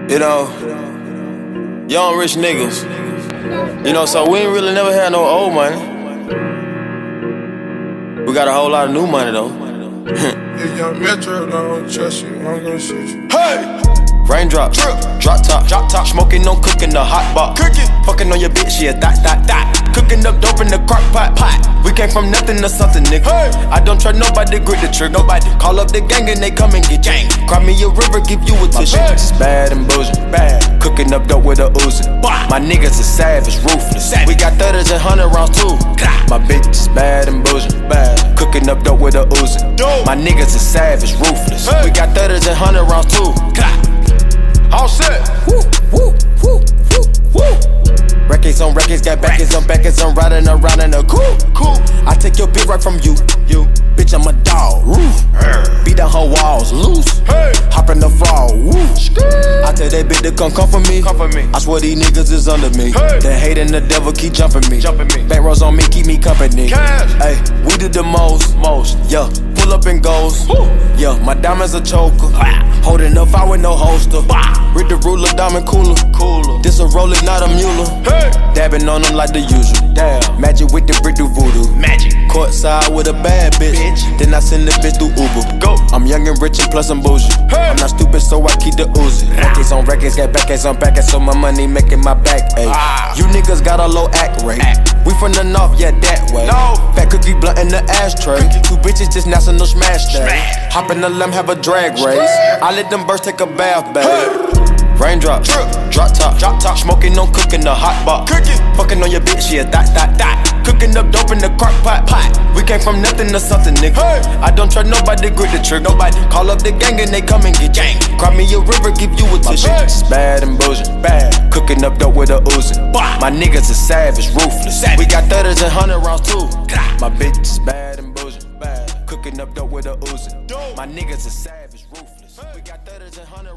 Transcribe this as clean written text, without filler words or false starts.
You know, young rich niggas. You know, so we ain't really never had no old money. We got a whole lot of new money though. If young Metro don't trust you, I'm gonna shoot you. Hey! Raindrop, drop top, smoking on cooking the hot pot. Fucking on your bitch, yeah, that. Cooking up dope in the crock pot. We came from nothing to something, nigga. Hey. I don't try nobody, grip the trick. Nobody call up the gang and they come and get gang. Cry me a river, give you a tissue. My bitch is bad and bullshit, bad. Cooking up dope with a Uzi. My niggas is savage, ruthless. We got 30s and 100 rounds too. My bitch is bad and bullshit, bad. Cooking up dope with a Uzi. My niggas is savage, ruthless. We got 30s and 100 rounds too. All set. Woo, woo, woo, woo, woo. Records on records, got backers on backers. I'm riding around in a cool. I take your bitch right from you. Bitch, I'm a dog. Beat down her walls, loose. Hop in the fall. I tell that bitch to come for me. I swear these niggas is under me. The hate and the devil keep jumping me. Bank rolls on me, keep me company. Hey, we did the most. Yeah, pull up and goes. Yeah, my diamonds a choker. Holding up, I with no holster. Read the ruler, diamond cooler. This a roller, not a mule. Dabbing on them like the usual. Magic with the brick do voodoo. Courtside with a bad bitch. Then I send the bitch through Uber. I'm young and rich and plus I'm bougie. I'm not stupid, so I keep the Uzi. Records on records, got backers on backers, so my money making my back ache. You niggas got a low act rate. We from the north, yeah, that way. Fat cookie blunt in the ashtray. Two bitches just national smash that. Hop in the limb, have a drag race. I let them birds take a bath, babe. Raindrop, drop top, smoking on cooking the hot pot. Fucking on your bitch, yeah, that. Cooking up dope in the crock pot. We came from nothing to something, nigga. I don't try nobody, grip the trick. Nobody call up the gang and they come and get gang. Cry me a river, give you a tissue. My bitch is bad and bullshit, bad. Cooking up dope with a Uzi. My niggas is savage, ruthless. We got 30s and 100 rounds too. My bitch is bad and bullshit, bad. Cooking up dope with a Uzi. My niggas is savage, ruthless. We got 30s and 100.